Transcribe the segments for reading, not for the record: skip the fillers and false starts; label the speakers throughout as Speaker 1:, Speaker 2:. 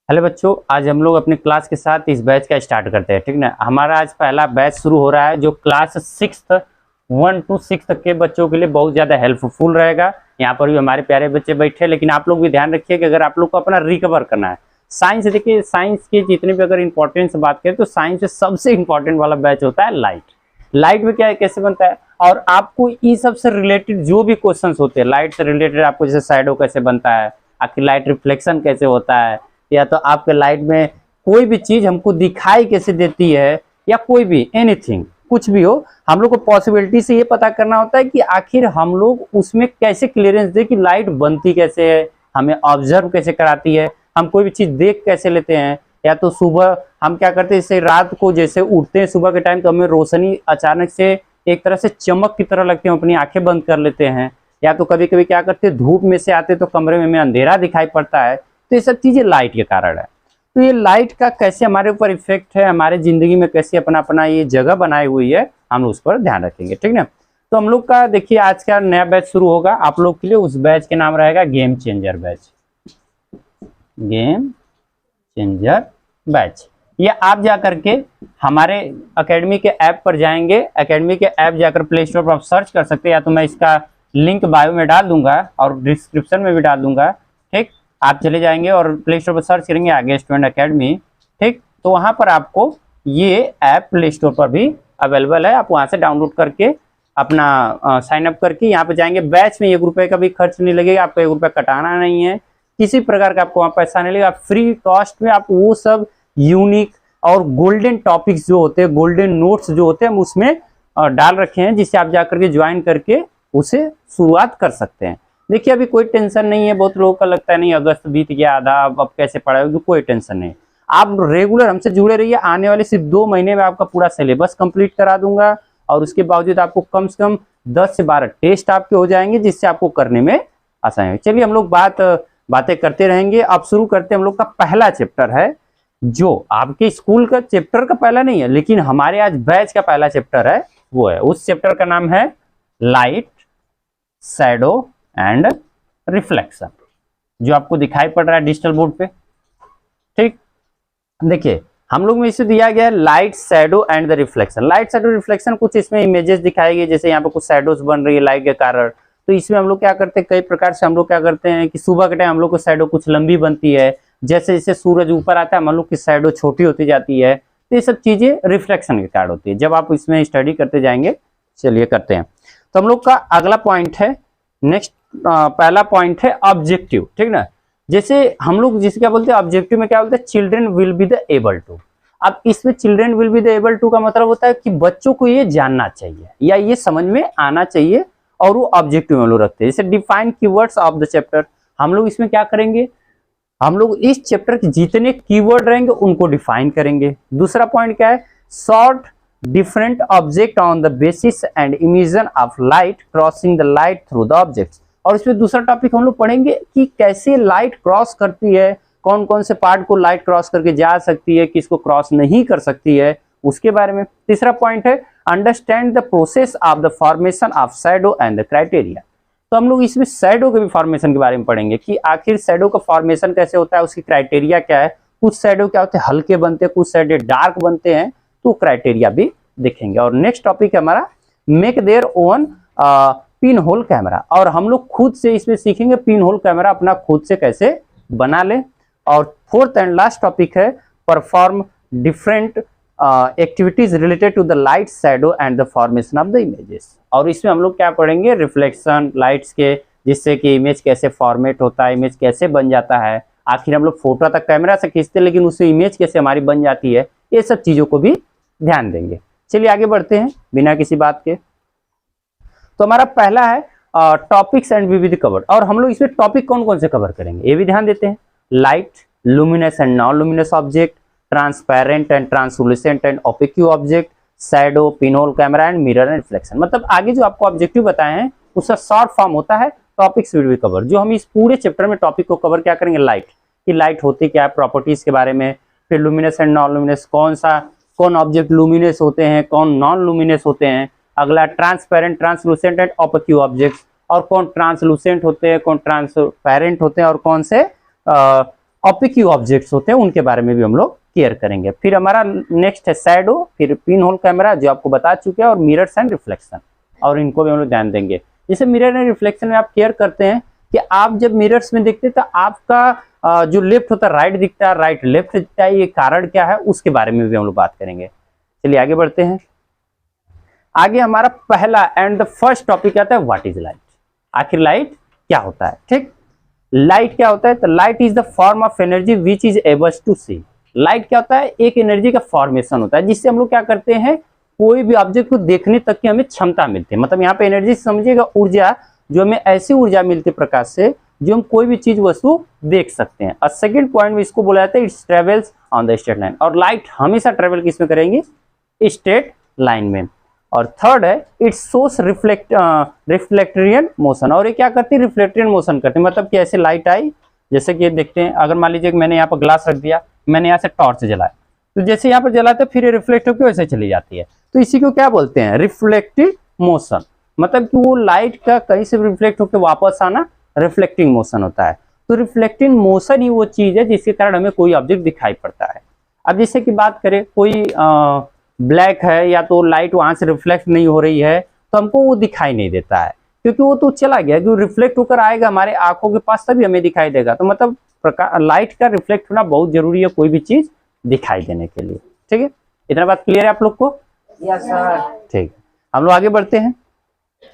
Speaker 1: Hello बच्चों, आज हम लोग अपने क्लास के साथ इस बैच का स्टार्ट करते हैं। ठीक ना। हमारा आज पहला बैच शुरू हो रहा है जो क्लास 1 to 6 के बच्चों के लिए बहुत ज़्यादा हेल्पफुल रहेगा। यहाँ पर भी हमारे प्यारे बच्चे बैठे हैं, लेकिन आप लोग भी ध्यान रखिए कि अगर आप लोग को अपना रिकवर करना है साइंस, देखिए साइंस की जितने भी अगर इंपॉर्टेंस बात करें तो साइंस में सबसे इंपॉर्टेंट वाला बैच होता है लाइट। लाइट में क्या है, कैसे बनता है, और आपको ये सबसे रिलेटेड जो भी क्वेश्चन होते हैं लाइट से रिलेटेड, आपको जैसे शैडो कैसे बनता है, आखिर लाइट रिफ्लेक्शन कैसे होता है, या तो आपके लाइट में कोई भी चीज हमको दिखाई कैसे देती है, या कोई भी एनीथिंग कुछ भी हो, हम लोग को पॉसिबिलिटी से ये पता करना होता है कि आखिर हम लोग उसमें कैसे क्लियरेंस दे कि लाइट बनती कैसे है, हमें ऑब्जर्व कैसे कराती है, हम कोई भी चीज देख कैसे लेते हैं। या तो सुबह हम क्या करते हैं, जैसे रात को जैसे उठते हैं सुबह के टाइम तो हमें रोशनी अचानक से एक तरह से चमक की तरह लगती है, अपनी आंखें बंद कर लेते हैं। या तो कभी कभी क्या करते हैं, धूप में से आते तो कमरे में हमें अंधेरा दिखाई पड़ता है। तो ये सब चीजें लाइट के कारण है। तो ये लाइट का कैसे हमारे ऊपर इफेक्ट है, हमारे जिंदगी में कैसे अपना अपना ये जगह बनाई हुई है, हम उस पर ध्यान रखेंगे। ठीक ना। तो हम लोग का देखिए आज का नया बैच शुरू होगा आप लोग के लिए। उस बैच के नाम रहेगा game changer batch. Game changer batch ये आप जा करके हमारे एकेडमी के ऐप पर जाएंगे। एकेडमी के ऐप जाकर प्ले स्टोर पर आप सर्च कर सकते हैं, या तो मैं इसका लिंक बायो में डाल दूंगा और डिस्क्रिप्शन में भी डाल दूंगा। ठीक, आप चले जाएंगे और प्ले स्टोर पर सर्च करेंगे आगे स्टूडेंट एकेडमी। ठीक, तो वहां पर आपको ये ऐप प्ले स्टोर पर भी अवेलेबल है। आप वहां से डाउनलोड करके अपना साइन अप करके यहाँ पे जाएंगे। बैच में 1 रुपये का भी खर्च नहीं लगेगा, आपको 1 रुपया कटाना नहीं है, किसी प्रकार का आपको वहाँ पैसा नहीं लगेगा। फ्री कॉस्ट में आप वो सब यूनिक और गोल्डन टॉपिक्स जो होते हैं, गोल्डन नोट्स जो होते हैं, हम उसमें डाल रखे हैं, जिससे आप जाकर के ज्वाइन करके उसे शुरुआत कर सकते हैं। देखिए अभी कोई टेंशन नहीं है। बहुत लोगों का लगता है नहीं अगस्त बीत गया आधा, अब कैसे पढ़ाओगे, कोई टेंशन नहीं। आप रेगुलर हमसे जुड़े रहिए। आने वाले सिर्फ 2 महीने में आपका पूरा सिलेबस कंप्लीट करा दूंगा, और उसके बावजूद आपको कम से कम 10 से 12 टेस्ट आपके हो जाएंगे, जिससे आपको करने में आसानी हो। चलिए हम लोग बातें करते रहेंगे। अब शुरू करते हैं। हम लोग का पहला चैप्टर है, जो आपके स्कूल का चैप्टर का पहला नहीं है, लेकिन हमारे आज बैच का पहला चैप्टर है, वो है, उस चैप्टर का नाम है लाइट, शैडो एंड रिफ्लेक्शन, जो आपको दिखाई पड़ रहा है डिजिटल बोर्ड पे। ठीक, देखिए हम लोग में इसे दिया गया है light, shadow and the reflection. Light, shadow, reflection, कुछ इसमें इमेजेस दिखाई गई, जैसे यहाँ पे कुछ शैडोज बन रही है लाइट के कारण। तो इसमें हम लोग क्या करते हैं, कई प्रकार से हम लोग क्या करते हैं कि सुबह के टाइम हम लोग को शैडो कुछ लंबी बनती है, जैसे जैसे सूरज ऊपर आता है हम लोग की शैडो छोटी होती जाती है। तो ये सब चीजें रिफ्लेक्शन के कारण होती है, जब आप इसमें स्टडी करते जाएंगे। चलिए करते हैं। तो हम लोग का अगला पॉइंट है, नेक्स्ट पहला पॉइंट है ऑब्जेक्टिव। ठीक ना। जैसे हम लोग जिसे क्या बोलते हैं, ऑब्जेक्टिव में क्या बोलते हैं, children will be the able to. अब इसमें children will be the able to का मतलब होता है कि बच्चों को ये जानना चाहिए या ये समझ में आना चाहिए, और वो ऑब्जेक्टिव में लोग रखते हैं। जैसे define keywords of the chapter, हम लोग इसमें क्या करेंगे, हम लोग इस चैप्टर के जितने कीवर्ड रहेंगे उनको डिफाइन करेंगे। दूसरा पॉइंट क्या है, sort different object on the basis and emission of light crossing the light through the objects. और इसमें दूसरा टॉपिक हम लोग पढ़ेंगे कि कैसे लाइट क्रॉस करती है, कौन कौन से पार्ट को लाइट क्रॉस करके जा सकती है, किसको क्रॉस नहीं कर सकती है, उसके बारे में। तीसरा पॉइंट है understand the process of the formation of shadow and the criteria. तो हम लोग इसमें शैडो के भी फॉर्मेशन के बारे में पढ़ेंगे कि आखिर शैडो का फॉर्मेशन कैसे होता है, उसकी क्राइटेरिया क्या है। कुछ शैडो क्या होते हैं, हल्के बनते हैं, कुछ शैडो डार्क बनते हैं, तो क्राइटेरिया भी देखेंगे। और नेक्स्ट टॉपिक है हमारा make their own pin hole camera, और हम लोग खुद से इसमें सीखेंगे पिन होल कैमरा अपना खुद से कैसे बना ले। और फोर्थ एंड लास्ट टॉपिक है perform different activities related to the light, shadow and the formation of the images. और इसमें हम लोग क्या पढ़ेंगे, रिफ्लेक्शन लाइट्स के, जिससे कि इमेज कैसे फॉर्मेट होता है, इमेज कैसे बन जाता है, आखिर हम लोग फोटो तक कैमरा से खींचते हैं लेकिन उससे इमेज कैसे हमारी बन जाती है, ये सब चीजों को भी ध्यान देंगे। चलिए आगे बढ़ते हैं बिना किसी बात के। तो हमारा पहला है टॉपिक्स एंड विविध कवर्ड, और हम लोग इसमें टॉपिक कौन कौन से कवर करेंगे ये भी ध्यान देते हैं। Light, luminous and non luminous object, transparent and translucent and opaque object, shadow, pinhole camera and mirror and reflection. मतलब आगे जो आपको ऑब्जेक्टिव बताए हैं उसका शॉर्ट फॉर्म होता है टॉपिक्स विल बी कवर। जो हम इस पूरे चैप्टर में टॉपिक को कवर क्या करेंगे, लाइट की लाइट होती क्या है, प्रॉपर्टीज के बारे में, फिर लुमिनस एंड नॉन लुमिनस, कौन ऑब्जेक्ट लुमिनस होते हैं, कौन नॉन लुमिनस होते हैं। अगला transparent, translucent and opaque objects, और कौन ट्रांसलूसेंट होते हैं, कौन ट्रांसपेरेंट होते हैं, और कौन से ऑपिक्यू ऑब्जेक्ट्स होते हैं उनके बारे में भी हम लोग केयर करेंगे। फिर हमारा नेक्स्ट है शैडो, फिर पिन होल कैमरा जो आपको बता चुके हैं, और मिरर्स एंड रिफ्लेक्शन, और इनको भी हम लोग ध्यान देंगे। जैसे मिरर एंड रिफ्लेक्शन में आप केयर करते हैं कि आप जब मिरर्स में देखते हैं तो आपका जो लेफ्ट होता है राइट दिखता है, राइट लेफ्ट दिखता है, ये कारण क्या है उसके बारे में भी हम लोग बात करेंगे। चलिए आगे बढ़ते हैं। आगे हमारा पहला एंड द फर्स्ट टॉपिक आता है व्हाट इज लाइट। आखिर लाइट क्या होता है, ठीक। लाइट क्या होता है, तो light is the form of energy which is able to see. Light क्या होता है, एक एनर्जी का फॉर्मेशन होता है जिससे हम लोग क्या करते हैं, कोई भी ऑब्जेक्ट को देखने तक की हमें क्षमता मिलती है। मतलब यहाँ पे एनर्जी समझिएगा ऊर्जा, जो हमें ऐसी ऊर्जा मिलती है प्रकाश से जो हम कोई भी चीज वस्तु देख सकते हैं। और सेकंड पॉइंट में इसको बोला जाता है it's travels on the straight line, और लाइट हमेशा ट्रेवल किसमें करेंगी, स्ट्रेट लाइन में। और थर्ड है इट्स सोर्स रिफ्लेक्टेरियन मोशन, और ये क्या करती है, रिफ्लेक्टेरियन मोशन करती है। मतलब कि ऐसे लाइट आई, जैसे कि देखते हैं, अगर मान लीजिए कि मैंने यहाँ पर ग्लास रख दिया, मैंने यहाँ से टॉर्च जलाया, तो जैसे यहाँ पर जलाते फिर ये रिफ्लेक्ट होकर वैसे चली जाती है, तो इसी को क्या बोलते हैं, रिफ्लेक्टिव मोशन। मतलब कि वो लाइट का कहीं से रिफ्लेक्ट होकर वापस आना रिफ्लेक्टिंग मोशन होता है। तो रिफ्लेक्टिंग मोशन ही वो चीज है जिसके कारण हमें कोई ऑब्जेक्ट दिखाई पड़ता है। अब जैसे कि बात करें, कोई ब्लैक है या तो लाइट वहां से रिफ्लेक्ट नहीं हो रही है तो हमको वो दिखाई नहीं देता है, क्योंकि वो तो चला गया, क्योंकि रिफ्लेक्ट होकर आएगा हमारे आंखों के पास तभी हमें दिखाई देगा। तो मतलब लाइट का रिफ्लेक्ट होना बहुत जरूरी है कोई भी चीज दिखाई देने के लिए, ठीक है। इतना बात क्लियर है आप लोग को?
Speaker 2: Yes sir.
Speaker 1: ठीक, हम लोग आगे बढ़ते हैं।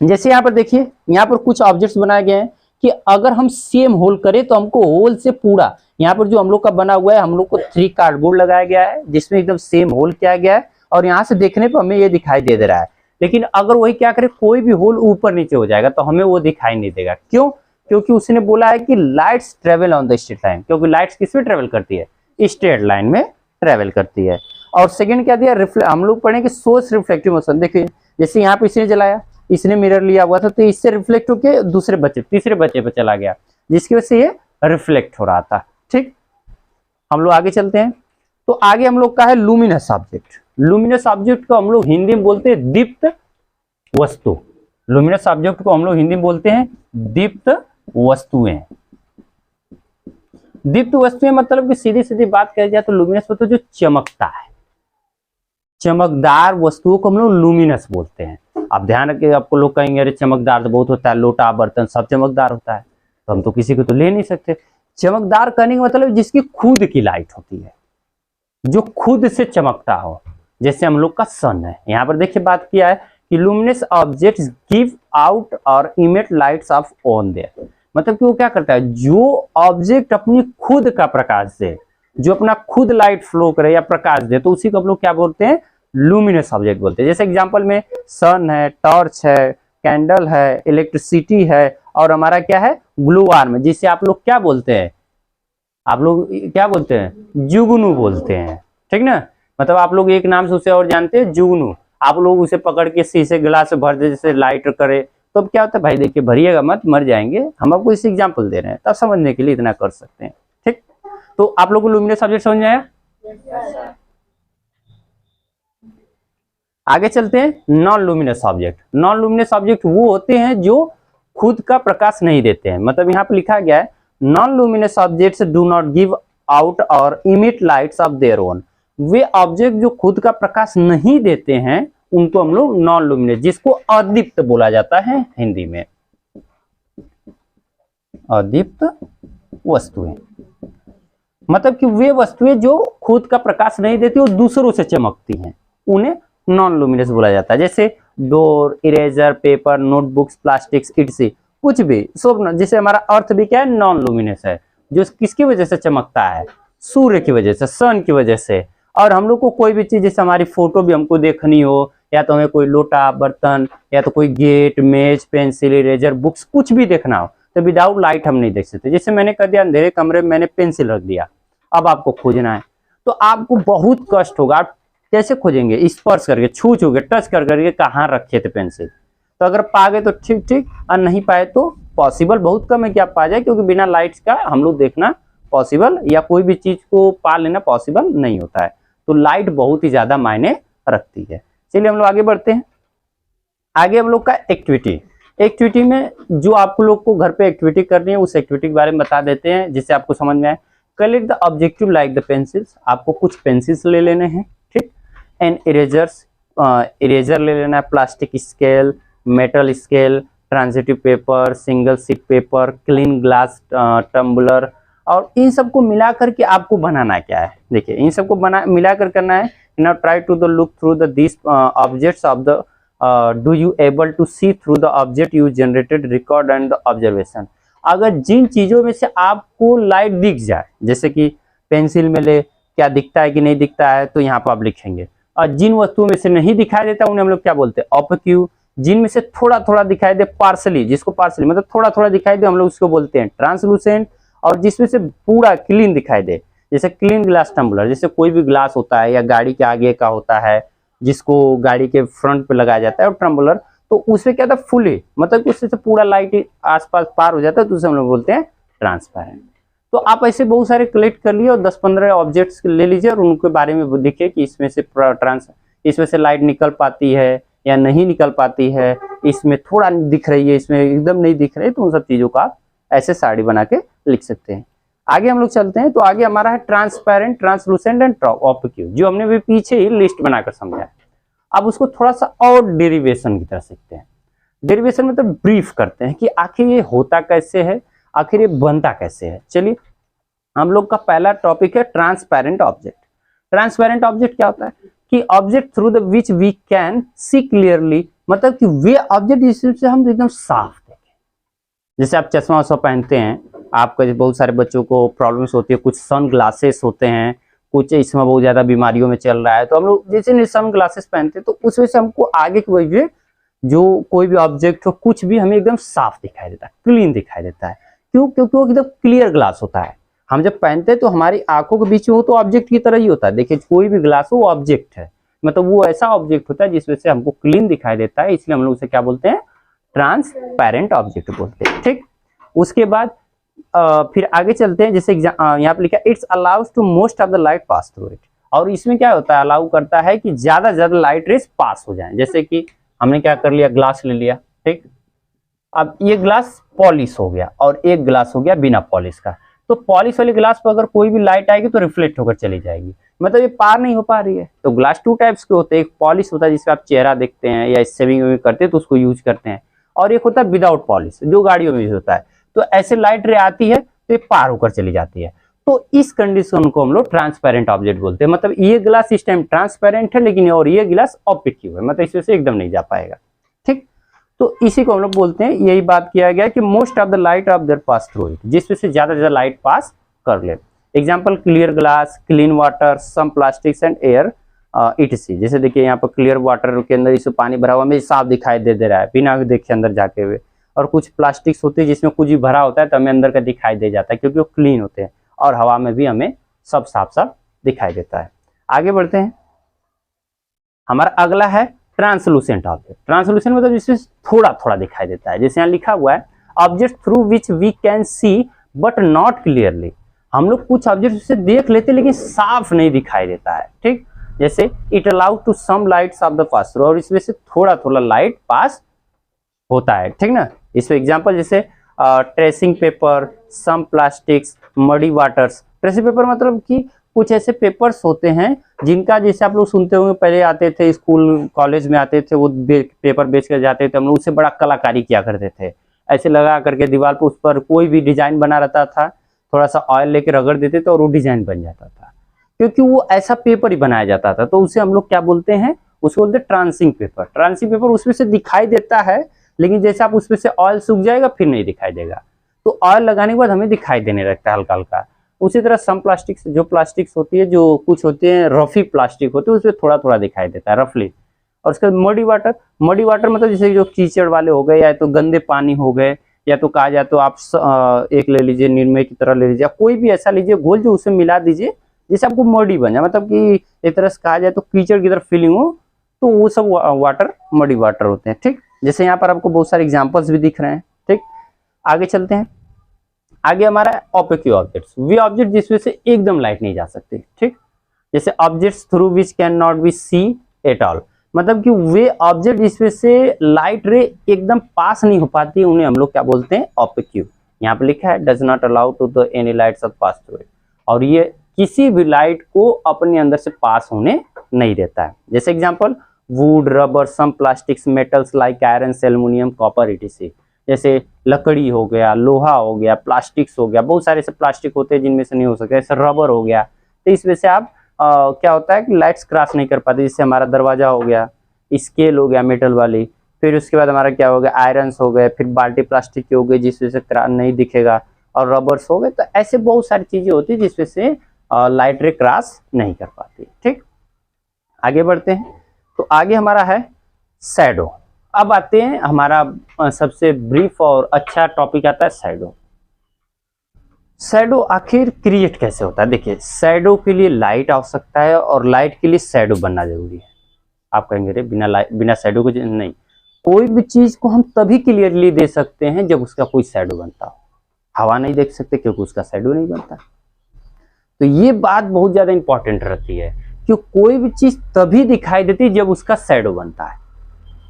Speaker 1: जैसे यहाँ पर देखिए, यहाँ पर कुछ ऑब्जेक्ट्स बनाए गए हैं कि अगर हम सेम होल करें तो हमको होल से पूरा, यहाँ पर जो हम लोग का बना हुआ है, हम लोग को 3 कार्डबोर्ड लगाया गया है जिसमें एकदम सेम होल किया गया है, और यहाँ से देखने पर हमें ये दिखाई दे रहा है। लेकिन अगर वही क्या करे, कोई भी होल ऊपर नीचे हो जाएगा तो हमें वो दिखाई नहीं देगा। क्यों? क्योंकि उसने बोला है कि lights travel on the straight line, क्योंकि लाइट्स किस में ट्रेवल करती है, स्ट्रेट लाइन में ट्रेवल करती है। और सेकंड क्या दिया, हम लोग पढ़ेंगे सोर्स रिफ्लेक्टिव मोशन। देखिए जैसे यहाँ पे इसने जलाया, इसने मिरर लिया हुआ था, तो इससे रिफ्लेक्ट होके दूसरे बच्चे, तीसरे बच्चे पे चला गया, जिसकी वजह से ये रिफ्लेक्ट हो रहा था, ठीक। हम लोग आगे चलते हैं। तो आगे हम लोग का है लुमिनस ऑब्जेक्ट। लुमिनस ऑब्जेक्ट को हम लोग हिंदी में बोलते हैं दीप्त वस्तु। लुमिनस ऑब्जेक्ट को हम लोग हिंदी में बोलते हैं दीप्त वस्तुएं। दीप्त वस्तुएं मतलब कि सीधी सीधी बात कही जाए तो लुमिनस वस्तु जो चमकता है, चमकदार वस्तुओं को हम लोग लुमिनस बोलते हैं। आप ध्यान रखिए, आपको लोग कहेंगे अरे चमकदार तो बहुत होता है, लोटा बर्तन सब चमकदार होता है, तो हम तो किसी को तो ले नहीं सकते। चमकदार कहने का मतलब जिसकी खुद की लाइट होती है, जो खुद से चमकता हो, जैसे हम लोग का सन है। यहाँ पर देखिए बात किया है कि लुमिनस ऑब्जेक्ट्स गिव आउट और emit lights of own their. मतलब कि वो क्या करता है, जो ऑब्जेक्ट अपनी खुद का प्रकाश दे, जो अपना खुद लाइट फ्लो करे या प्रकाश दे, तो उसी को हम लोग क्या बोलते हैं, लुमिनस ऑब्जेक्ट बोलते हैं। जैसे एग्जांपल में सन है, टॉर्च है, कैंडल है, इलेक्ट्रिसिटी है, और हमारा क्या है, ग्लू वार्म, जिसे आप लोग क्या बोलते हैं, आप लोग क्या बोलते हैं, जुगनू बोलते हैं, ठीक ना। मतलब आप लोग एक नाम से उसे और जानते हैं, जुगनू। आप लोग उसे पकड़ के शीशे गिलास से भर दे, जैसे लाइट करे, तो अब क्या होता है, भाई देखिए भरिएगा मत, मर जाएंगे। हम आपको इस एग्जांपल दे रहे हैं, तब समझने के लिए इतना कर सकते हैं, ठीक। तो आप लोग को लुमिनस ऑब्जेक्ट समझ में आया? आगे चलते हैं, non luminous object. Non luminous object वो होते हैं जो खुद का प्रकाश नहीं देते हैं। मतलब यहाँ पे लिखा गया है non luminous objects do not give out और emit lights of their own. वे ऑब्जेक्ट जो खुद का प्रकाश नहीं देते हैं उनको हम लोग नॉन लुमिनस, जिसको अदीप्त बोला जाता है हिंदी में, अदीप्त वस्तुएं। मतलब कि वे वस्तुएं जो खुद का प्रकाश नहीं देती, वो दूसरों से चमकती हैं, उन्हें नॉन लुमिनस बोला जाता है। जैसे door, eraser, paper, notebooks, plastics, it's, कुछ भी सब। जैसे हमारा अर्थ भी क्या है, नॉन लुमिनस है, जो किसकी वजह से चमकता है, सूर्य की वजह से, सन की वजह से। और हम लोग को कोई भी चीज, जैसे हमारी फोटो भी हमको देखनी हो, या तो हमें कोई लोटा बर्तन, या तो कोई गेट, मेज, पेंसिल, इरेजर, बुक्स, कुछ भी देखना हो, तो विदाउट लाइट हम नहीं देख सकते। जैसे मैंने कर दिया अंधेरे कमरे में मैंने पेंसिल रख दिया, अब आपको खोजना है तो आपको बहुत कष्ट होगा। आप कैसे खोजेंगे, स्पर्श करके, छू छू के, टच कर करके कहाँ रखे थे पेंसिल। तो अगर पा गए तो ठीक ठीक, और नहीं पाए तो पॉसिबल बहुत कम है कि आप पा जाए, क्योंकि बिना लाइट्स का हम लोग देखना पॉसिबल, या कोई भी चीज को पा लेना पॉसिबल नहीं होता है। तो लाइट बहुत ही ज्यादा मायने रखती है। चलिए हम लोग आगे बढ़ते हैं। आगे हम लोग का एक्टिविटी। एक्टिविटी में जो आपको लोग को घर पे एक्टिविटी करनी है, उस एक्टिविटी के बारे में बता देते हैं, जिससे आपको समझ में आए। Collect the objective like the pencils, आपको कुछ पेंसिल्स ले लेने हैं, ठीक, एंड इरेजर्स, इरेजर ले लेना है, plastic scale, metal scale, transitive paper, single sheet paper, clean glass tumbler, और इन सबको मिला करके आपको बनाना क्या है, देखिए इन सबको बना मिला कर करना है। Now try to the look through the this objects of the do you able to see through the object you generated record and the observation. अगर जिन चीजों में से आपको लाइट दिख जाए, जैसे कि पेंसिल में ले क्या दिखता है कि नहीं दिखता है, तो यहाँ पर आप लिखेंगे। और जिन वस्तुओं में से नहीं दिखाई देता उन्हें हम लोग क्या बोलते हैं, ऑब्क्यू। जिन में से थोड़ा थोड़ा दिखाई दे, पार्सली, जिसको पार्सली मतलब थोड़ा थोड़ा दिखाई दे, हम लोग उसको बोलते हैं ट्रांसलूसेंट। और जिसमें से पूरा क्लीन दिखाई दे, जैसे क्लीन ग्लास टम्बलर, जैसे कोई भी ग्लास होता है या गाड़ी के आगे का होता है जिसको गाड़ी के फ्रंट पे लगाया जाता है, और टम्बलर, तो उसमें क्या था, फुली, मतलब उससे से पूरा लाइट आसपास पार हो जाता है, तो उसे हम लोग बोलते हैं ट्रांसपेरेंट। तो आप ऐसे बहुत सारे कलेक्ट कर लिए और 10-15 ऑब्जेक्ट्स ले लीजिए और उनके बारे में लिखिए कि इसमें से लाइट निकल पाती है या नहीं निकल पाती है, इसमें थोड़ा दिख रही है, इसमें एकदम नहीं दिख रही है, तो उन सब चीजों को आप ऐसे साड़ी बना के लिख सकते हैं। आगे हम लोग चलते हैं, तो आगे हमारा है ट्रांसपेरेंट, ट्रांसलूसेंट एंड ऑब्क्यू, जो हमने भी पीछे ही लिस्ट बनाकर समझा है। अब उसको थोड़ा सा और डेरिवेशन की तरह सीखते हैं। डेरिवेशन मतलब ब्रीफ करते हैं कि आखिर ये होता कैसे है, आखिर ये बनता कैसे है। चलिए, हम लोग का पहला टॉपिक है ट्रांसपेरेंट ऑब्जेक्ट। ट्रांसपेरेंट ऑब्जेक्ट क्या होता है कि object through the which we can see clearly, मतलब कि वे ऑब्जेक्ट जिससे हम एकदम साफ देखें। जैसे आप चश्मा वश्मा पहनते हैं, आपका बहुत सारे बच्चों को प्रॉब्लम्स होती है, कुछ सन ग्लासेस होते हैं, कुछ इसमें बहुत ज्यादा बीमारियों में चल रहा है, तो हम लोग जैसे सन ग्लासेस पहनते हैं तो उस वजह से हमको आगे की वजह जो कोई भी ऑब्जेक्ट हो, कुछ भी हमें एकदम साफ दिखाई देता है, क्लीन दिखाई देता है। क्यों? क्योंकि वो एकदम क्लियर ग्लास होता है। हम जब पहनते हैं तो हमारी आंखों के बीच में वो तो ऑब्जेक्ट की तरह ही होता है। देखिए, कोई भी ग्लास हो वो ऑब्जेक्ट है, मतलब वो ऐसा ऑब्जेक्ट होता है जिसमें से हमको क्लीन दिखाई देता है, इसलिए हम लोग उसे क्या बोलते हैं, ट्रांसपेरेंट ऑब्जेक्ट बोलते हैं। ठीक, उसके बाद फिर आगे चलते हैं। जैसे यहाँ पे लिखा है it's allows to most of the light pass through it, और इसमें क्या होता है, अलाउ करता है कि ज्यादा से ज्यादा लाइट रेस पास हो जाए। जैसे कि हमने क्या कर लिया, ग्लास ले लिया, ठीक, अब ये ग्लास पॉलिश हो गया और एक ग्लास हो गया बिना पॉलिश का, तो पॉलिश वाले ग्लास पर अगर कोई भी लाइट आएगी तो रिफ्लेक्ट होकर चली जाएगी, मतलब ये पार नहीं हो पा रही है। तो ग्लास टू टाइप्स के होते हैं, एक पॉलिश होता है जिससे आप चेहरा देखते हैं या सेविंग करते हैं तो उसको यूज करते हैं, और एक होता है विदाउट पॉलिश जो गाड़ियों में यूज होता है। तो ऐसे लाइट रे आती है तो ये पार होकर चली जाती है, तो इस कंडीशन को हम लोग ट्रांसपेरेंट ऑब्जेक्ट बोलते हैं। मतलब ये ग्लास इस टाइम ट्रांसपेरेंट है, लेकिन और ये ग्लास ऑब्जेक्टिव है, मतलब इसमें से एकदम नहीं जा पाएगा। ठीक, तो इसी को हम लोग बोलते हैं, यही बात किया गया कि most of the light of their pass through it, जिसमें से ज्यादा लाइट पास कर ले। Example, clear glass, clean water, some plastics and air etc। जैसे देखिए यहाँ पर क्लियर वाटर के अंदर इसमें पानी भरा हुआ हमें साफ दिखाई दे रहा है बिना देखे अंदर जाते हुए, और कुछ प्लास्टिक्स होते हैं जिसमें कुछ भी भरा होता है तो हमें अंदर का दिखाई दे जाता है क्योंकि वो क्लीन होते हैं, और हवा में भी हमें सब साफ साफ दिखाई देता है। आगे बढ़ते हैं, हमारा अगला है ट्रांसलूसेंट ऑब्जेक्ट। ट्रांसलूसेंट मतलब जिसमें थोड़ा थोड़ा दिखाई देता है। जैसे यहाँ लिखा हुआ है object through which we can see but not clearly, हम लोग कुछ ऑब्जेक्ट से देख लेते हैं लेकिन साफ नहीं दिखाई देता है। ठीक, जैसे it allow to some lights of the pass through, और इसमें से थोड़ा थोड़ा लाइट पास होता है। ठीक ना, इसमें एग्जांपल जैसे tracing paper, some plastics, muddy waters. Tracing paper मतलब कि कुछ ऐसे पेपर्स होते हैं जिनका, जैसे आप लोग सुनते होंगे, पहले आते थे स्कूल कॉलेज में आते थे, वो पेपर बेच कर जाते थे, हम लोग उससे बड़ा कलाकारी किया करते थे, ऐसे लगा करके दीवार पर उस पर कोई भी डिजाइन बना रहता था, थोड़ा सा ऑयल लेके रगड़ देते थे और वो डिजाइन बन जाता था, क्योंकि वो ऐसा पेपर ही बनाया जाता था। तो उसे हम लोग क्या बोलते हैं, उसको बोलते हैं ट्रांसिंग पेपर। ट्रांसिंग पेपर उसमें से दिखाई देता है, लेकिन जैसे आप उसमें से ऑयल सूख जाएगा फिर नहीं दिखाई देगा, तो ऑयल लगाने के बाद हमें दिखाई देने लगता है हल्का हल्का। उसी तरह सम प्लास्टिक्स, जो प्लास्टिक्स होती है, जो कुछ होते हैं रफी प्लास्टिक होते हैं, उसमें थोड़ा थोड़ा दिखाई देता है रफली। और उसके बाद मडी वाटर। मडी वाटर मतलब जैसे जो कीचड़ वाले हो गए, या तो गंदे पानी हो गए, या तो कहा जाए तो आप एक ले लीजिए, निर्मय की तरह ले लीजिए, कोई भी ऐसा लीजिए घोल जो उसे मिला दीजिए जिससे आपको मडी बन जाए, मतलब कि एक तरह से कहा जाए तो कीचड़ की तरफ फीलिंग हो, तो वो सब वाटर मडी वाटर होते हैं। ठीक, जैसे यहाँ पर आपको बहुत सारे एग्जांपल्स भी दिख रहे हैं। ठीक, आगे चलते हैं। आगे हमारा ऑब्जेक्टिव ऑब्जेक्ट्स, वे ऑब्जेक्ट जिसमें से एकदम लाइट नहीं जा सकती। ठीक, जैसे objects through which can not be see at all, मतलब कि वे ऑब्जेक्ट जिसमें से लाइट रे एकदम पास नहीं हो पाती, उन्हें हम लोग क्या बोलते हैं, ऑब्जेक्टिव। यहाँ पे लिखा है does not allow to the any lights of pass through it, और ये किसी भी लाइट को अपने अंदर से पास होने नहीं देता है। जैसे example wood, rubber, some plastics, metals like iron, aluminium, copper, ETC. जैसे लकड़ी हो गया, लोहा हो गया, प्लास्टिक्स हो गया, बहुत सारे ऐसे प्लास्टिक होते हैं जिनमें से नहीं हो सकते, जैसे रबर हो गया। तो इस वजह से आप क्या होता है कि लाइट्स क्रॉस नहीं कर पाते। जैसे हमारा दरवाजा हो गया, स्केल हो गया मेटल वाली, फिर उसके बाद हमारा क्या हो गया, आयरन्स हो गए, फिर बाल्टी प्लास्टिक की हो गई जिस वजह से नहीं दिखेगा, और रबर्स हो गए। तो ऐसे बहुत सारी चीजें होती है जिस वजह से लाइट रे क्रॉस नहीं कर पाती। ठीक, आगे बढ़ते हैं। तो आगे हमारा है शैडो। अब आते हैं हमारा सबसे ब्रीफ और अच्छा टॉपिक आता है शैडो। शैडो आखिर क्रिएट कैसे होता है? देखिए, शैडो के लिए लाइट आवश्यकता है और लाइट के लिए शैडो बनना जरूरी है। आप कहेंगे रे बिना शैडो के नहीं। कोई भी चीज को हम तभी क्लियरली दे सकते हैं जब उसका कोई शैडो बनता हो। हवा नहीं देख सकते क्योंकि उसका शैडो नहीं बनता। तो ये बात बहुत ज्यादा इंपॉर्टेंट रहती है कि कोई भी चीज तभी दिखाई देती है जब उसका शैडो बनता है।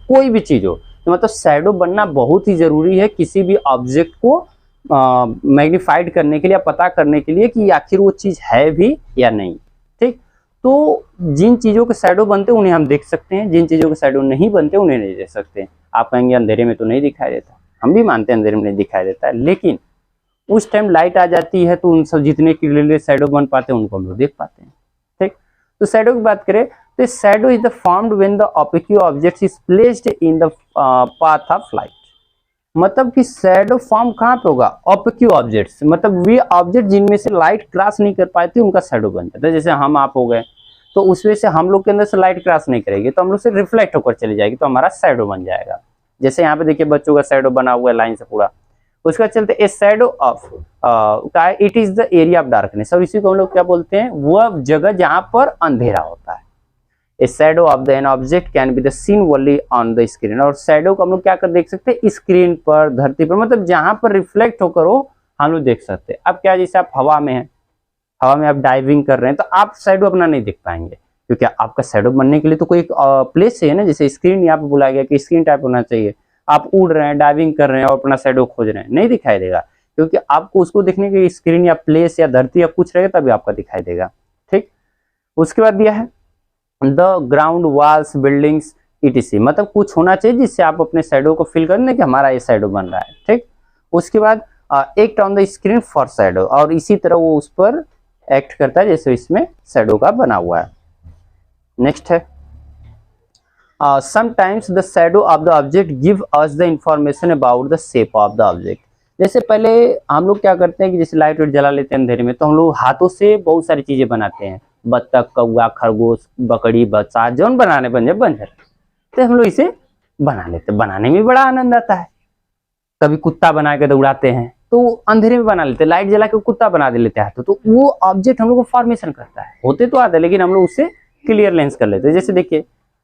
Speaker 1: कोई भी चीज हो तो मतलब शैडो बनना बहुत ही जरूरी है किसी भी ऑब्जेक्ट को मैग्नीफाइड करने के लिए, पता करने के लिए कि आखिर वो चीज है भी या नहीं। ठीक, तो जिन चीजों के शैडो बनते हैं उन्हें हम देख सकते हैं, जिन चीजों के शैडो नहीं बनते उन्हें नहीं देख सकते। आप कहेंगे अंधेरे में तो नहीं दिखाई देता, हम भी मानते हैं अंधेरे में नहीं दिखाई देता है, लेकिन उस टाइम लाइट आ जाती है तो उन सब जितने क्लियरली शैडो बन पाते हैं उनको हम लोग देख पाते हैं। ठीक, तो शैडो की बात करें तो shadow is the formed when the opaque object is placed in the path of light. मतलब कि शैडो फॉर्म कहाँ पे होगा? ओपेक ऑब्जेक्ट्स, मतलब वे ऑब्जेक्ट जिनमें से लाइट क्रॉस नहीं कर पाती उनका शैडो बन जाता है। जैसे हम आप हो गए तो उस वजह से हम लोग के अंदर से लाइट क्रॉस नहीं करेगी तो हम लोग से रिफ्लेक्ट होकर चली जाएगी तो हमारा शैडो बन जाएगा। जैसे यहाँ पे देखिए बच्चों का शैडो बना हुआ है लाइन से पूरा, उसका चलते ए शैडो ऑफ का it is the area of darkness. और इसी को हम लोग क्या बोलते हैं? वह जगह जहां पर अंधेरा होता है। ए shadow of the an object can be the seen only on the screen. और शैडो को हम लोग क्या कर देख सकते हैं? स्क्रीन पर, धरती पर, मतलब जहां पर रिफ्लेक्ट होकर हो हम लोग देख सकते हैं। अब क्या, जैसे आप हवा में हैं, हवा में आप डाइविंग कर रहे हैं तो आप शैडो अपना नहीं देख पाएंगे क्योंकि आपका शैडो बनने के लिए तो कोई एक प्लेस चाहिए ना। जैसे स्क्रीन यहाँ पे बुलाया गया कि स्क्रीन टाइप होना चाहिए। आप उड़ रहे हैं, डाइविंग कर रहे हैं और अपना शैडो खोज रहे हैं, नहीं दिखाई देगा क्योंकि आपको उसको देखने के स्क्रीन या प्लेस या धरती या कुछ रहेगा तभी आपका दिखाई देगा। ठीक, उसके बाद दिया है the ground, walls, buildings, etc. मतलब कुछ होना चाहिए जिससे आप अपने शैडो को फील करें कि हमारा ये शैडो बन रहा है। ठीक, उसके बाद act on the screen for shadow, और इसी तरह वो उस पर एक्ट करता है जैसे इसमें शैडो का बना हुआ है। नेक्स्ट है sometimes the shadow of the object give us the information about the shape of the object। जैसे पहले हम लोग क्या करते हैं कि जैसे लाइट जला लेते हैं अंधेरे में तो हम लोग हाथों से बहुत सारी चीजें बनाते हैं, बत्तख, कौवा, खरगोश, बकरी, बच्चा, जौन बनाने बन जाए तो हम लोग इसे बना लेते हैं। बनाने में बड़ा आनंद आता है। कभी कुत्ता बना के दौड़ाते हैं तो अंधेरे में बना लेते हैं, लाइट जला के कुत्ता बना दे लेते हैं तो वो ऑब्जेक्ट हम लोग को फॉर्मेशन करता है। होते तो आते लेकिन हम लोग उससे क्लियर लेंस कर लेते हैं। जैसे देखिए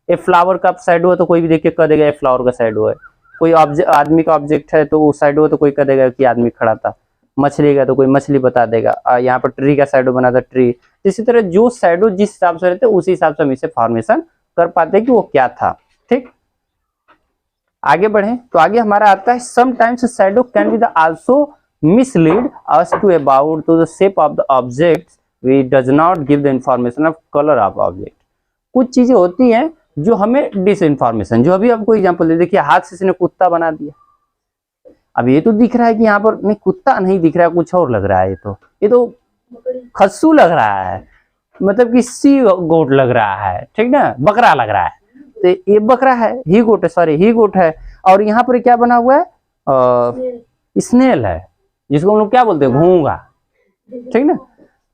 Speaker 1: ए फ्लावर का शैडो है तो कोई भी देख के कह देगा ये फ्लावर का शैडो है। कोई ऑब्जेक्ट, आदमी का ऑब्जेक्ट है तो वो शैडो है तो कोई कह देगा कि आदमी खड़ा था। मछली का तो कोई मछली बता देगा। यहाँ पर ट्री का शैडो बना था, ट्री। इसी तरह जो शैडो जिस हिसाब से रहते हैं उसी हिसाब से हम इसे फॉर्मेशन कर पाते हैं कि वो क्या था। ठीक, आगे बढ़े तो आगे हमारा आता है sometimes shadow can be the also mislead us to about to the shape of the object we does not give the information of colour of object. कुछ चीजें होती हैं जो हमें डिस इन्फॉर्मेशन, जो अभी आपको एग्जांपल दे, देखिए हाथ से इसने कुत्ता बना दिया। अब ये तो दिख रहा है कि यहाँ पर नहीं, कुत्ता नहीं दिख रहा है, कुछ और लग रहा है। ये तो खस्सू लग रहा है, मतलब कि सी गोट लग रहा है, ठीक ना, बकरा लग रहा है। तो ये बकरा है, ही गोट है, सॉरी ही गोट है। और यहाँ पर क्या बना हुआ है? स्नेल है, जिसको हम लोग क्या बोलते हैं? घोंगा, ठीक ना।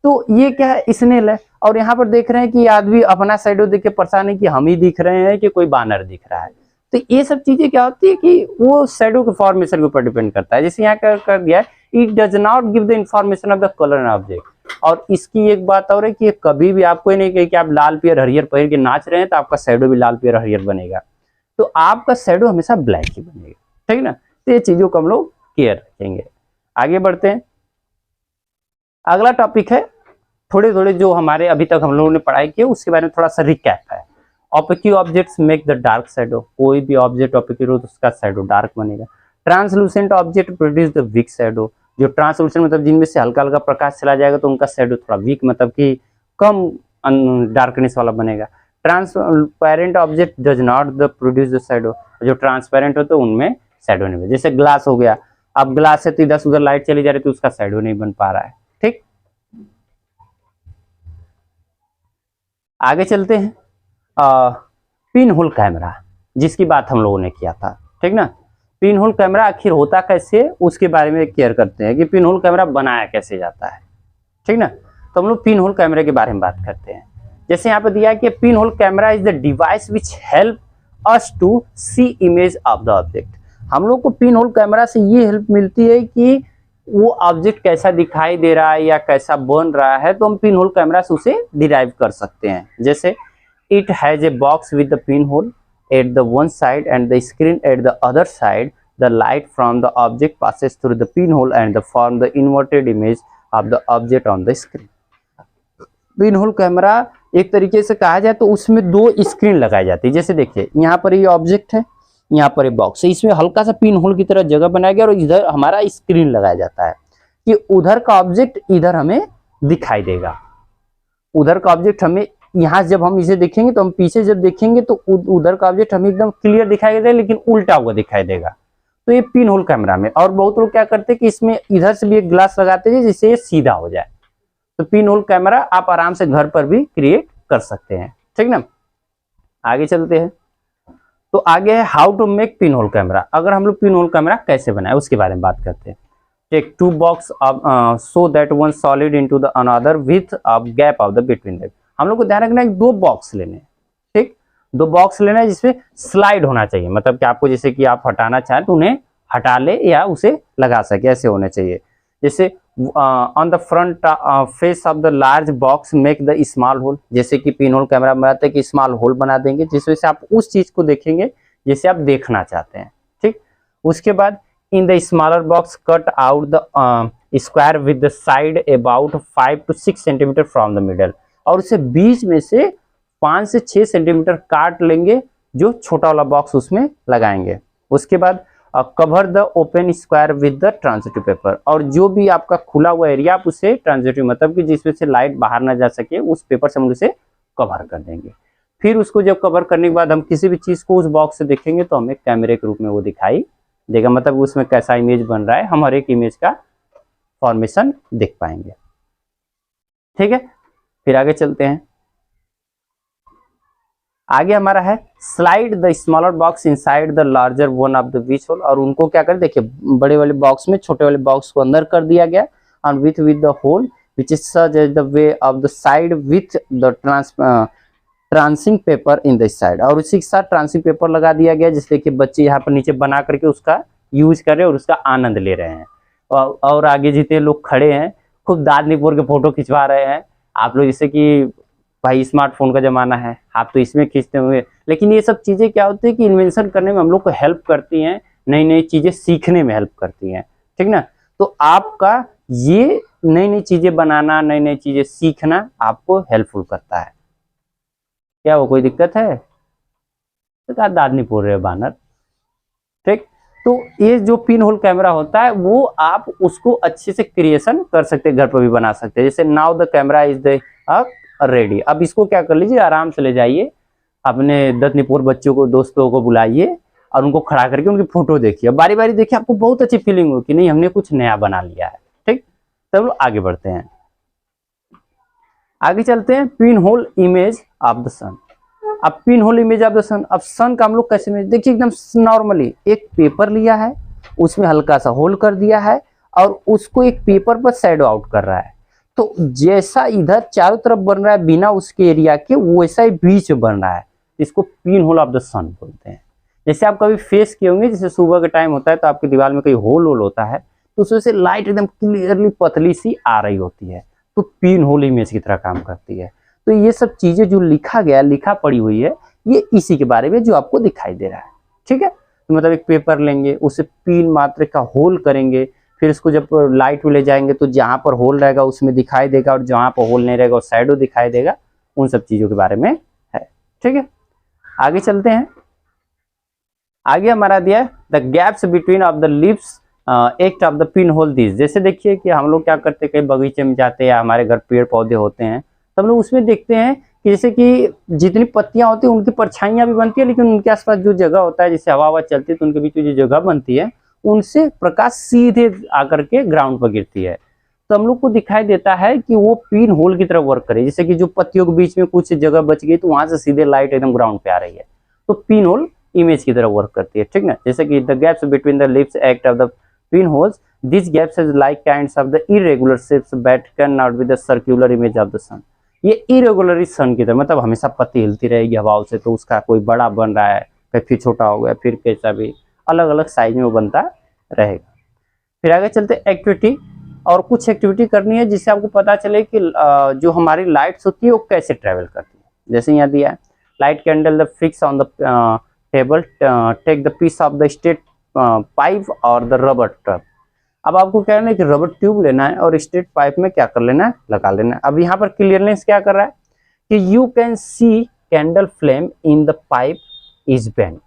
Speaker 1: तो ये क्या है? स्नेल है। और यहाँ पर देख रहे हैं कि आदमी अपना शैडो देख के परेशान है कि हम ही दिख रहे हैं कि कोई बानर दिख रहा है। तो ये सब चीजें क्या होती है कि वो शैडो के फॉर्मेशन के ऊपर डिपेंड करता है। जैसे यहाँ कर दिया है it does not give the information of the colour object. और इसकी एक बात और है कि कभी भी आपको नहीं कहे कि आप लाल पियर हरियर पहन के नाच रहे हैं तो आपका शैडो भी लाल पियर हरियर बनेगा। तो आपका शैडो हमेशा ब्लैक ही बनेगा, ठीक ना। तो ये चीजों को हम लोग केयर रखेंगे। आगे बढ़ते हैं। अगला टॉपिक है, थोड़े थोड़े जो हमारे अभी तक हम लोगों ने पढ़ाई की उसके बारे में थोड़ा सा रिकैप है। Opaque objects make the dark shadow. कोई भी ऑब्जेक्ट ऑपेक हो तो उसका शैडो डार्क बनेगा। Translucent object produce the weak shadow. जो ट्रांसलूसेंट मतलब जिनमें से हल्का हल्का प्रकाश चला जाएगा तो उनका शेडो थोड़ा वीक मतलब कि कम डार्कनेस वाला बनेगा। Transparent object does not the produce the shadow, जो ट्रांसपेरेंट होते हैं उनमें शेडो नहीं, जैसे ग्लास हो गया, अब ग्लास से तो इधर उधर लाइट चली जा रही है तो उसका शेडो नहीं बन पा रहा है। ठीक, आगे चलते हैं। पिन होल कैमरा जिसकी बात हम लोगों ने किया था, ठीक ना। पिन होल कैमरा आखिर होता कैसे उसके बारे में केयर करते हैं कि पिन होल कैमरा बनाया कैसे जाता है, ठीक ना। तो हम लोग पिन होल कैमरे के बारे में बात करते हैं। जैसे यहाँ पे दिया है कि pin hole camera is the device which help us to see image of the object. हम लोग को पिन होल कैमरा से ये हेल्प मिलती है कि वो ऑब्जेक्ट कैसा दिखाई दे रहा है या कैसा बन रहा है, तो हम पिन होल कैमरा से उसे डिराइव कर सकते हैं। जैसे it has a box with the pin hole at the one side and the screen at the other side. The light from the object passes through the pinhole and form the inverted image of the object on the screen. Pinhole camera एक तरीके से कहा जाए तो उसमें दो screen लगाई जाती है। जैसे देखिए यहाँ पर ये ऑब्जेक्ट है, यहाँ पर एक बॉक्स है, इसमें हल्का सा पिनहोल की तरह जगह बनाया गया और इधर हमारा स्क्रीन लगाया जाता है कि उधर का ऑब्जेक्ट इधर हमें दिखाई देगा। उधर का ऑब्जेक्ट हमें यहाँ जब हम इसे देखेंगे तो हम पीछे जब देखेंगे तो उधर का ऑब्जेक्ट हमें एकदम क्लियर दिखाई देगा लेकिन उल्टा हुआ दिखाई देगा। तो ये पिन होल कैमरा में, और बहुत लोग क्या करते हैं कि इसमें इधर से भी एक ग्लास लगाते हैं जिससे ये सीधा हो जाए। तो पिन होल कैमरा आप आराम से घर पर भी क्रिएट कर सकते हैं, ठीक ना। आगे चलते हैं। तो आगे है how to make pin hole camera. अगर हम लोग पिन होल कैमरा कैसे बनाए उसके बारे में बात करते हैं। Take to box so that one solid into the another with a gap of the between them. हम लोग को ध्यान रखना है दो बॉक्स लेने, ठीक, दो बॉक्स लेना है जिसमें स्लाइड होना चाहिए, मतलब कि आपको जैसे कि आप हटाना चाहें तो उन्हें हटा ले या उसे लगा सके, ऐसे होने चाहिए। जैसे on the front face of the large box make the small hole, जैसे कि पिन होल कैमरा बनाते हैं कि स्मॉल होल बना देंगे जिस वजह से आप उस चीज को देखेंगे जिसे आप देखना चाहते हैं, ठीक। उसके बाद in the smaller box cut out the square with the side about 5 to 6 centimetre from the middle, और उसे बीच में से 5 से 6 सेंटीमीटर काट लेंगे, जो छोटा वाला बॉक्स उसमें लगाएंगे। उसके बाद cover the open square with the transitive paper, और जो भी आपका खुला हुआ एरिया आप उसे ट्रांजिटिव मतलब कि जिसमें से लाइट बाहर ना जा सके उस पेपर से हम उसे कवर कर देंगे। फिर उसको जब कवर करने के बाद हम किसी भी चीज को उस बॉक्स से देखेंगे तो हमें कैमरे के रूप में वो दिखाई देगा, मतलब उसमें कैसा इमेज बन रहा है, हम हर एक इमेज का फॉर्मेशन देख पाएंगे, ठीक है। फिर आगे चलते हैं। आगे हमारा है slide the smaller box inside the larger one of the which hole, और उनको क्या करें, देखिए बड़े वाले बॉक्स में छोटे वाले बॉक्स को अंदर कर दिया गया, और with the hole which is such as the way of the side with the tracing paper in the side, और उसी के साथ ट्रांसिंग पेपर लगा दिया गया जिससे कि बच्चे यहाँ पर नीचे बना करके उसका यूज कर रहे हैं और उसका आनंद ले रहे हैं। और आगे जितने लोग खड़े हैं खूब दाद निपोर के फोटो खिंचवा रहे हैं। आप लोग जैसे कि भाई स्मार्टफोन का जमाना है, आप तो इसमें खींचते हुए, लेकिन ये सब चीजें क्या होती है कि इन्वेंशन करने में हम लोग को हेल्प करती हैं, नई नई चीजें सीखने में हेल्प करती हैं, ठीक ना। तो आपका ये नई नई चीजें बनाना, नई नई चीजें सीखना आपको हेल्पफुल करता है। क्या वो कोई दिक्कत है? तो क्या दाद नहीं पोड़ रहे बानर, ठीक। तो ये जो पिन होल कैमरा होता है वो आप उसको अच्छे से क्रिएशन कर सकते हैं, घर पर भी बना सकते हैं। जैसे now the camera is the ready. अब इसको क्या कर लीजिए, आराम से ले जाइए अपने दत्तनीपुर बच्चों को, दोस्तों को बुलाइए और उनको खड़ा करके उनकी फोटो देखिए, बारी बारी देखिए, आपको बहुत अच्छी फीलिंग हो कि नहीं हमने कुछ नया बना लिया है, ठीक। तब लोग आगे बढ़ते हैं, आगे चलते हैं। Pinhole image of the sun. अब pinhole image of the sun, अब सन का हम लोग कैसे इमेज, देखिए एकदम नॉर्मली एक पेपर लिया है, उसमें हल्का सा होल कर दिया है और उसको एक पेपर पर शैडो आउट कर रहा है। तो जैसा इधर चारों तरफ बन रहा है बिना उसके एरिया के, वैसा ही बीच में बन रहा है, इसको पिन होल ऑफ द सन बोलते हैं। जैसे आप कभी फेस किए होंगे, जैसे सुबह का टाइम होता है तो आपकी दीवार में कहीं होल होता है तो उसमें से लाइट एकदम क्लियरली पतली सी आ रही होती है, तो पिन होल इमेज की तरह काम करती है। तो ये सब चीजें जो लिखा गया, लिखा पड़ी हुई है, ये इसी के बारे में जो आपको दिखाई दे रहा है, ठीक है। तो मतलब एक पेपर लेंगे, उसे पिन मात्र का होल करेंगे, फिर इसको जब लाइट में ले जाएंगे तो जहां पर होल रहेगा उसमें दिखाई देगा और जहां पर होल नहीं रहेगा वो शैडो दिखाई देगा। उन सब चीजों के बारे में है, ठीक है। आगे चलते हैं। आगे हमारा दिया है the gaps between of the lips act of the pin hole this. जैसे देखिए कि हम लोग क्या करते हैं, कहीं बगीचे में जाते हैं या हमारे घर पेड़ पौधे होते हैं तो हम लोग उसमें देखते हैं कि जैसे कि जितनी पत्तियां होती हैं उनकी परछाइयां भी बनती है, लेकिन उनके आसपास जो जगह होता है, जैसे हवा चलती है तो उनके बीच में जो जगह बनती है उनसे प्रकाश सीधे आकर के ग्राउंड पर गिरती है। तो हम लोग को दिखाई देता है कि वो पिन होल की तरह वर्क करे, जैसे कि जो पत्तियों के बीच में कुछ जगह बच गई तो वहां से सीधे लाइट एकदम ग्राउंड पे आ रही है, तो पिन होल इमेज की तरह वर्क करती है, ठीक ना। जैसे कि the gaps between the lips act of the pinholes, this gaps is like kinds of the irregular shapes that can not be the circular image of the sun. ये irregular सन की तरह, मतलब हमेशा पत्ती हिलती रहेगी हवाओं से, तो उसका कोई बड़ा बन रहा है, फिर छोटा हो गया, फिर कैसा भी अलग अलग साइज में वो बनता रहेगा। फिर आगे चलते एक्टिविटी, और कुछ एक्टिविटी करनी है जिससे आपको पता चले कि जो हमारी लाइट्स होती है वो कैसे ट्रेवल करती है। जैसे यहाँ दिया है, light candle the fix on the table, take the piece of the straight pipe और द रबर ट्यूब। अब आपको क्या है कि रबर ट्यूब लेना है और स्ट्रेट पाइप में क्या कर लेना है, लगा लेना है। अब यहाँ पर क्लियरनेस क्या कर रहा है कि you can see candle flame in the pipe is bent,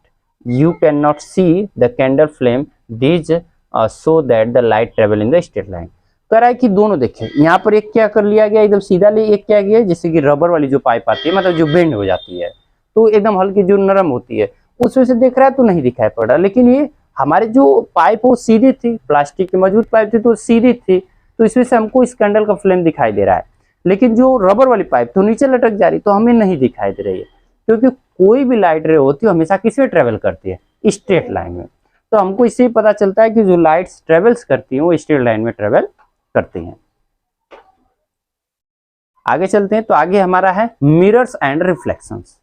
Speaker 1: you can not see the candle flame these so that the light travel in the straight line. कह रहा है कि दोनों देखें, यहाँ पर एक क्या कर लिया गया एकदम सीधा ले, एक क्या गया जैसे कि रबर वाली जो पाइप आती है, मतलब जो बेंड हो जाती है तो एकदम हल्की जो नरम होती है उसमें से देख रहा है तो नहीं दिखाई पड़ रहा। लेकिन ये हमारे जो पाइप वो सीधी थी, प्लास्टिक की मजबूत पाइप थी तो सीधी थी, तो इसमें से हमको इस कैंडल का फ्लेम दिखाई दे रहा है। लेकिन जो रबर वाली पाइप तो नीचे लटक जा रही तो हमें नहीं दिखाई दे रही है, क्योंकि कोई भी लाइट रे होती है हमेशा किस में ट्रेवल करती है, स्ट्रेट लाइन में। तो हमको इससे ही पता चलता है कि जो लाइट्स ट्रेवल्स करती हैं वो स्ट्रेट लाइन में ट्रेवल करती हैं। आगे चलते हैं, तो आगे हमारा है मिरर्स एंड रिफ्लेक्शंस।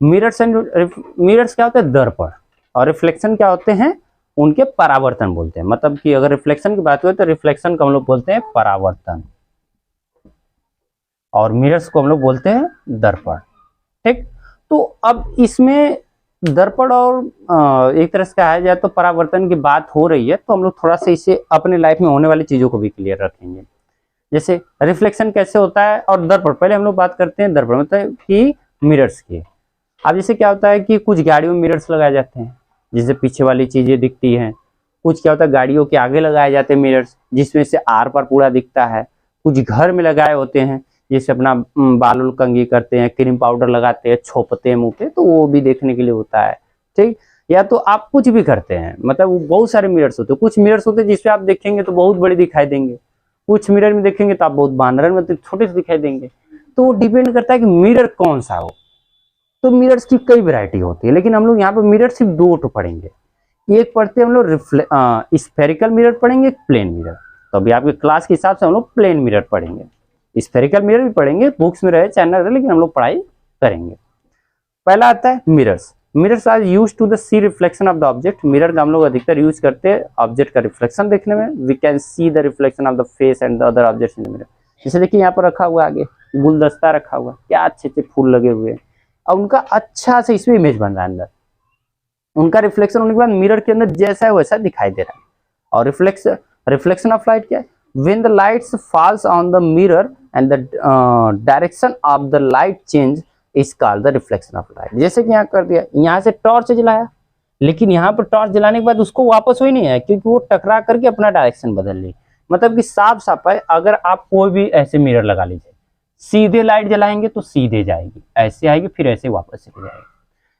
Speaker 1: मिरर्स क्या होता है, दर्पण, और रिफ्लेक्शन क्या होते हैं, उनके परावर्तन बोलते हैं। मतलब कि अगर रिफ्लेक्शन की बात हुई तो रिफ्लेक्शन को हम लोग बोलते हैं परावर्तन, और मिरर्स को हम लोग बोलते हैं दर्पण, ठीक। तो अब इसमें दर्पण और एक तरह से कहा जाए तो परावर्तन की बात हो रही है, तो हम लोग थोड़ा सा इसे अपने लाइफ में होने वाली चीजों को भी क्लियर रखेंगे। जैसे रिफ्लेक्शन कैसे होता है और दर्पण, पहले हम लोग बात करते हैं दर्पण मतलब कि मिरर्स की। अब जैसे क्या होता है कि कुछ गाड़ियों में मिरर्स लगाए जाते हैं जिससे पीछे वाली चीजें दिखती हैं। कुछ क्या होता है गाड़ियों के आगे लगाए जाते हैं मिरर्स जिसमें से आर पार पूरा दिखता है। कुछ घर में लगाए होते हैं जैसे अपना बाल उल कंघी करते हैं, क्रीम पाउडर लगाते हैं, छोपते हैं मुंह पे, तो वो भी देखने के लिए होता है, ठीक। या तो आप कुछ भी करते हैं, मतलब वो बहुत सारे मिरर्स होते हैं। कुछ मिरर्स होते हैं जिसपे आप देखेंगे तो बहुत बड़े दिखाई देंगे, कुछ मिरर में देखेंगे तो आप बहुत बानर मतलब छोटे से दिखाई देंगे। तो वो डिपेंड करता है कि मिरर कौन सा हो। तो मिरर्स की कई वैरायटी होती है, लेकिन हम लोग यहाँ पे मिरर सिर्फ दो तो पढ़ेंगे। एक पढ़ते हैं हम लोग स्फेरिकल मिरर पढ़ेंगे, प्लेन मिरर। तो अभी आपके क्लास के हिसाब से हम लोग प्लेन मिरर पढ़ेंगे, स्फेरिकल मिरर भी पढ़ेंगे, बुक्स में रहे चैनल रहे, लेकिन हम लोग पढ़ाई करेंगे। पहला आता है mirrors. Mirrors are use to the see reflection of the object. Mirror का हम लोग अधिकतर यूज करते हैं ऑब्जेक्ट का रिफ्लेक्शन देखने में। We can see the reflection of the face and the other objects in the mirror. जैसे देखिए यहाँ पर रखा हुआ, आगे गुलदस्ता रखा हुआ, क्या अच्छे अच्छे फूल लगे हुए हैं और उनका अच्छा से इसमें इमेज बन रहा है। अंदर उनका रिफ्लेक्शन होने के बाद मिरर के अंदर जैसा है वैसा दिखाई दे रहा है। और रिफ्लेक्शन ऑफ लाइट क्या है, when the lights falls on the mirror and the direction of the light change is called the reflection of light। जैसे कि यहाँ कर दिया, यहाँ से टॉर्च जलाया, लेकिन यहाँ पर टॉर्च जलाने के बाद उसको वापस वही नहीं है क्योंकि वो टकरा करके अपना डायरेक्शन बदल ली। मतलब कि साफ साफ है, अगर आप कोई भी ऐसे मिरर लगा लीजिए, सीधे लाइट जलाएंगे तो सीधे जाएगी, ऐसे आएगी फिर ऐसे वापस चली जाएगी।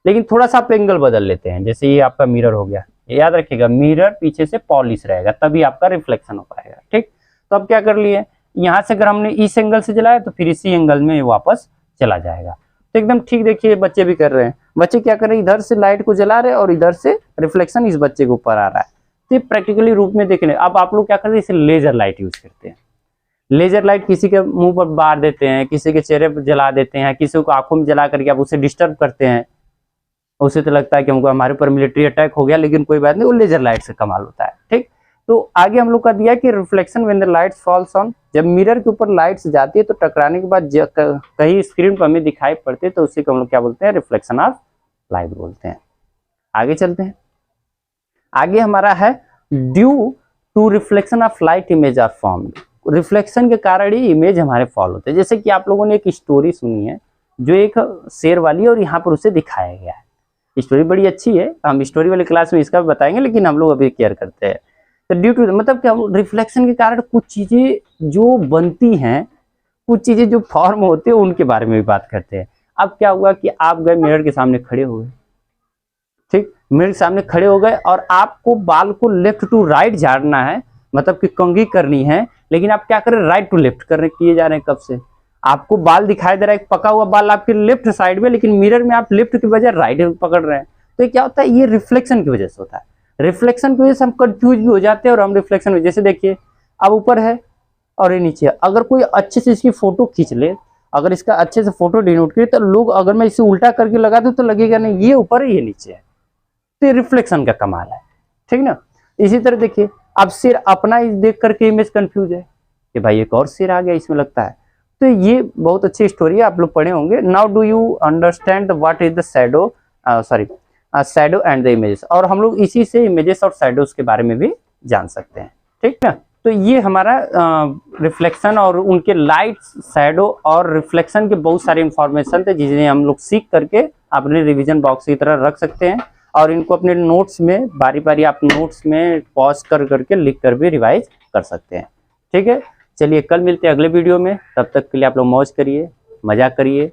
Speaker 1: लेकिन थोड़ा सा आप एंगल बदल लेते हैं, जैसे ये आपका मिरर हो गया, याद रखिएगा मिरर पीछे से पॉलिश रहेगा तभी आपका रिफ्लेक्शन हो पाएगा, ठीक। तो अब क्या कर लिए, यहाँ से अगर हमने इस एंगल से जलाया तो फिर इसी एंगल में वापस चला जाएगा। तो एकदम ठीक देखिए बच्चे भी कर रहे हैं। बच्चे क्या कर रहे हैं, इधर से लाइट को जला रहे हैं और इधर से रिफ्लेक्शन इस बच्चे के ऊपर आ रहा है। तो प्रैक्टिकली रूप में देखने, अब आप लोग क्या करते हैं, इसे लेजर लाइट यूज करते हैं। लेजर लाइट किसी के मुंह पर बार देते हैं, किसी के चेहरे पर जला देते हैं, किसी को आंखों में जला करके आप उसे डिस्टर्ब करते हैं। उसे तो लगता है कि हमको हमारे ऊपर मिलिट्री अटैक हो गया, लेकिन कोई बात नहीं, वो लेजर लाइट से कमाल होता है, ठीक। तो आगे हम लोग का दिया कि reflection when the lights falls on, जब मिरर के ऊपर लाइट्स जाती है तो टकराने के बाद कहीं स्क्रीन पर हमें दिखाई पड़ते हैं, तो उसी को हम लोग क्या बोलते हैं, रिफ्लेक्शन ऑफ लाइट बोलते हैं। आगे चलते हैं, आगे हमारा है due to reflection of light image are formed. Reflection के कारण ही इमेज हमारे फॉल होते हैं। जैसे कि आप लोगों ने एक स्टोरी सुनी है जो एक शेर वाली है और यहाँ पर उसे दिखाया गया है। स्टोरी बड़ी अच्छी है, हम स्टोरी वाले क्लास में इसका भी बताएंगे, लेकिन हम लोग अभी केयर करते हैं। तो ड्यू टू मतलब क्या, रिफ्लेक्शन के कारण कुछ चीजें जो बनती हैं, कुछ चीजें जो फॉर्म होते हैं उनके बारे में भी बात करते हैं। अब क्या हुआ कि आप गए मिरर के सामने खड़े हो गए, ठीक, मिरर के सामने खड़े हो गए और आपको बाल को लेफ्ट टू राइट झाड़ना है, मतलब कि कंघी करनी है, लेकिन आप क्या करें, राइट टू लेफ्ट किए जा रहे हैं। कब से आपको बाल दिखाई दे रहा है, पका हुआ बाल आपके लेफ्ट साइड में, लेकिन मिरर में आप लेफ्ट की बजाय राइट पकड़ रहे हैं। तो ये क्या होता है, ये रिफ्लेक्शन की वजह से होता है। रिफ्लेक्शन की वजह से हम कंफ्यूज भी हो जाते हैं और हम रिफ्लेक्शन में, जैसे देखिए अब ऊपर है और ये नीचे है, अगर कोई अच्छे से इसकी फोटो खींच ले, अगर इसका अच्छे से फोटो डिनोट करे, तो लोग अगर मैं इसे उल्टा करके लगा दूं तो लगेगा नहीं ये ऊपर है ये नीचे है। तो ये रिफ्लेक्शन का कमाल है, ठीक ना। इसी तरह देखिए अब सिर अपना देख करके इमेज कंफ्यूज है कि भाई एक और सिर आ गया इसमें लगता है। तो ये बहुत अच्छी स्टोरी है, आप लोग पढ़े होंगे। Now do you understand what is the shadow, shadow and the images. और हम लोग इसी से इमेजेस और शैडोज के बारे में भी जान सकते हैं, ठीक ना। तो ये हमारा रिफ्लेक्शन और उनके लाइट, शैडो और रिफ्लेक्शन के बहुत सारे इंफॉर्मेशन थे, जिन्हें हम लोग सीख करके अपने रिवीजन बॉक्स की तरह रख सकते हैं और इनको अपने नोट्स में बारी बारी आप नोट्स में पॉज कर करके लिख कर भी रिवाइज कर सकते हैं, ठीक है। चलिए कल मिलते हैं अगले वीडियो में, तब तक के लिए आप लोग मौज करिए, मजा करिए।